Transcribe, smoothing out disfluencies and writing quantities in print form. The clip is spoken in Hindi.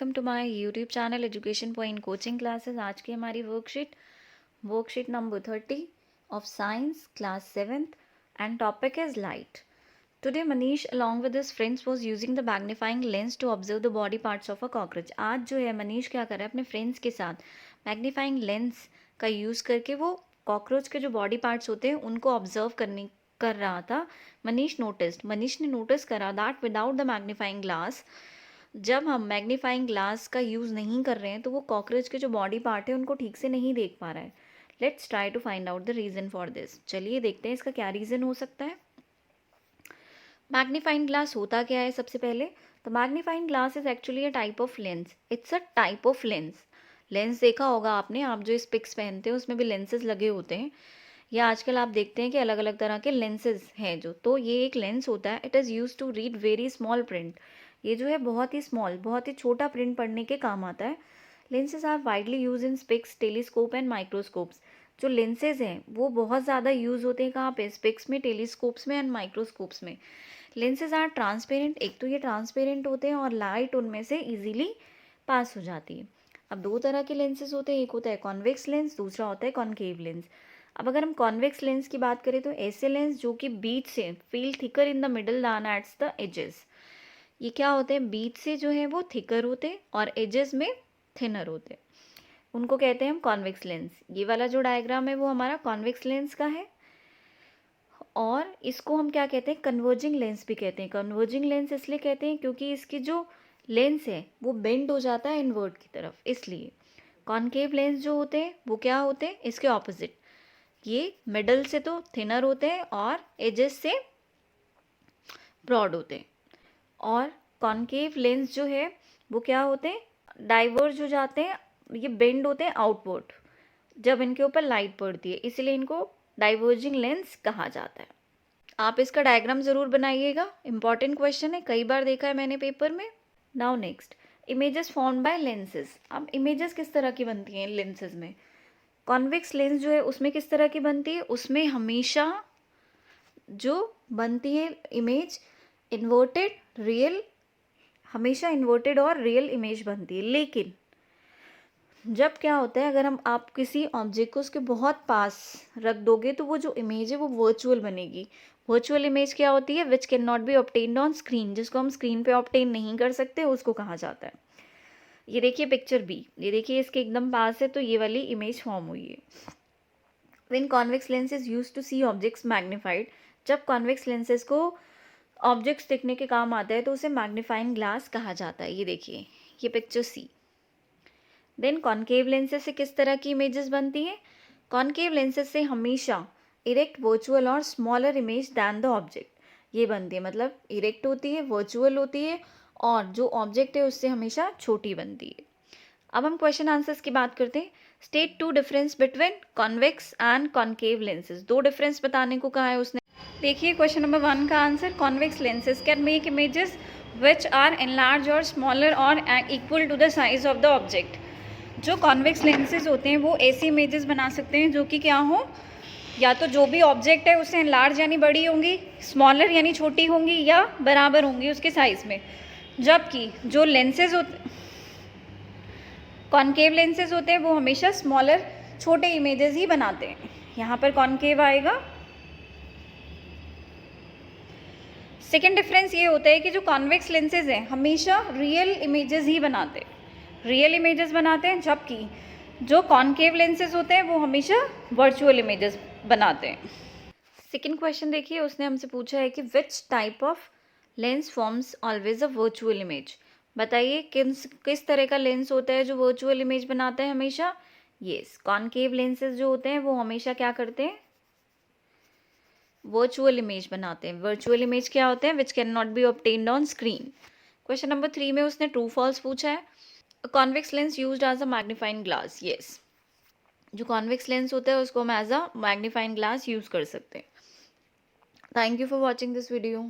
Welcome to my YouTube channel education point coaching classes. आज की हमारी worksheet number 30 of science class 7th and topic is light. Today Manish along with his friends was using the magnifying lens to observe the body parts of a cockroach. आज जो है मनीष क्या कर रहा है, अपने फ्रेंड्स के साथ मैग्नीफाइंग लेंस का यूज़ करके वो कॉकरोच के जो बॉडी पार्ट्स होते हैं उनको ऑब्जर्व कर रहा था। मनीष ने नोटिस करा that without the magnifying glass, जब हम मैग्नीफाइंग ग्लास का यूज़ नहीं कर रहे हैं तो वो कॉकरोच के जो बॉडी पार्ट है उनको ठीक से नहीं देख पा रहा है। Let's try to find out the reason for this. चलिए देखते हैं इसका क्या रीज़न हो सकता है। मैग्नीफाइंग ग्लास होता क्या है सबसे पहले? तो magnifying glass is actually a type of lens. It's a type of lens. Lens देखा होगा आपने, आप जो स्पेक्स पहनते हैं उसमें भी लेंसेज लगे होते हैं, या आजकल आप देखते हैं कि अलग अलग तरह के लेंसेज हैं जो, तो ये एक लेंस होता है। It is use to read very small print. ये जो है बहुत ही स्मॉल, बहुत ही छोटा प्रिंट पढ़ने के काम आता है। Lenses are widely use in specs, telescope and microscopes. जो लेंसेज हैं वो बहुत ज़्यादा यूज़ होते हैं कहाँ पे? स्पेक्स में, टेलीस्कोप्स में एंड माइक्रोस्कोप्स में। Lenses are transparent. एक तो ये ट्रांसपेरेंट होते हैं और लाइट उनमें से इजीली पास हो जाती है। अब दो तरह के लेंसेज होते हैं, एक होता है कॉन्वेक्स लेंस, दूसरा होता है कॉनकेव लेंस। अब अगर हम कॉन्वेक्स लेंस की बात करें तो ऐसे लेंस जो कि बीच से feel thicker in the middle than at the edges. ये क्या होते हैं? बीच से जो है वो थिकर होते हैं और एजेस में थिनर होते हैं, उनको कहते हैं हम कॉन्वेक्स लेंस। ये वाला जो डायग्राम है वो हमारा कॉन्वेक्स लेंस का है, और इसको हम क्या कहते हैं? कन्वर्जिंग लेंस भी कहते हैं। कन्वर्जिंग लेंस इसलिए कहते हैं क्योंकि इसकी जो लेंस है वो बेंड हो जाता है इनवर्ट की तरफ, इसलिए। कॉनकेव लेंस जो होते हैं वो क्या होते हैं? इसके ऑपोजिट। ये मिडल से तो थिनर होते हैं और एजेस से ब्रॉड होते हैं। और कॉनकेव लेंस जो है वो क्या होते हैं? डाइवर्ज हो जाते हैं, ये बेंड होते हैं आउटवर्ड जब इनके ऊपर लाइट पड़ती है, इसलिए इनको डाइवर्जिंग लेंस कहा जाता है। आप इसका डायग्राम ज़रूर बनाइएगा, इंपॉर्टेंट क्वेश्चन है, कई बार देखा है मैंने पेपर में। Now next, images formed by lenses. अब इमेजेस किस तरह की बनती हैं लेंसेज में? कॉन्वेक्स लेंस जो है उसमें किस तरह की बनती है? उसमें हमेशा जो बनती है इमेज इन्वर्टेड रियल, हमेशा इन्वर्टेड और रियल इमेज बनती है। लेकिन जब क्या होता है, अगर आप किसी ऑब्जेक्ट को उसके बहुत पास रख दोगे तो वो जो इमेज है वो वर्चुअल बनेगी। वर्चुअल इमेज क्या होती है? विच can not be obtained on screen. जिसको हम स्क्रीन पे ऑब्टेन नहीं कर सकते उसको कहा जाता है। ये देखिए पिक्चर बी, ये देखिए इसके एकदम पास है, तो ये वाली इमेज फॉर्म हुई है। When convex lens is use to see objects magnified. जब कॉन्वेक्स लेंसेज को ऑब्जेक्ट्स देखने के काम आता है तो उसे मैग्नीफाइंग ग्लास कहा जाता है। ये देखिए ये पिक्चर सी। देन कॉनकेव लेंसेज से किस तरह की इमेजेस बनती हैं? कॉनकेव लेंसेज से हमेशा इरेक्ट, वर्चुअल और smaller image than the object ये बनती है। मतलब इरेक्ट होती है, वर्चुअल होती है, और जो ऑब्जेक्ट है उससे हमेशा छोटी बनती है। अब हम क्वेश्चन आंसर्स की बात करते हैं। State two difference between convex and concave lenses. दो डिफरेंस बताने को कहा है उसने। देखिए क्वेश्चन नंबर 1 का answer, convex lenses can make images which are enlarge और स्मॉलर और equal to the size of the object. जो कॉन्वेक्स लेंसेज होते हैं वो ऐसी इमेजेस बना सकते हैं जो कि क्या हो, या तो जो भी ऑब्जेक्ट है उससे लार्ज यानी बड़ी होंगी, स्मॉलर यानी छोटी होंगी, या बराबर होंगी उसके साइज में। जबकि जो लेंसेज होते, कॉनकेव लेंसेज होते हैं वो हमेशा स्मॉलर, छोटे इमेजेस ही बनाते हैं। यहाँ पर कॉनकेव आएगा। सेकेंड डिफरेंस ये होता है कि जो कॉन्वेक्स लेंसेज हैं हमेशा रियल इमेजेस ही बनाते हैं, रियल इमेजेस बनाते हैं, जबकि जो कॉनकेव लेंसेज होते हैं वो हमेशा वर्चुअल इमेजेस बनाते हैं। सेकेंड क्वेश्चन देखिए, उसने हमसे पूछा है कि which type of lens forms always a virtual image. बताइए किस तरह का लेंस होता है जो वर्चुअल इमेज बनाता है हमेशा? यस, कॉनकेव लेंसेज जो होते हैं वो हमेशा क्या करते हैं? वर्चुअल इमेज बनाते हैं। वर्चुअल इमेज क्या होते हैं? Which can not be obtained on screen. Question number 3 में उसने ट्रू फॉल्स पूछा है। Convex lens used as a magnifying glass. Yes, जो कॉन्वेक्स लेंस होता है उसको हम as a magnifying glass use कर सकते हैं। Thank you for watching this video.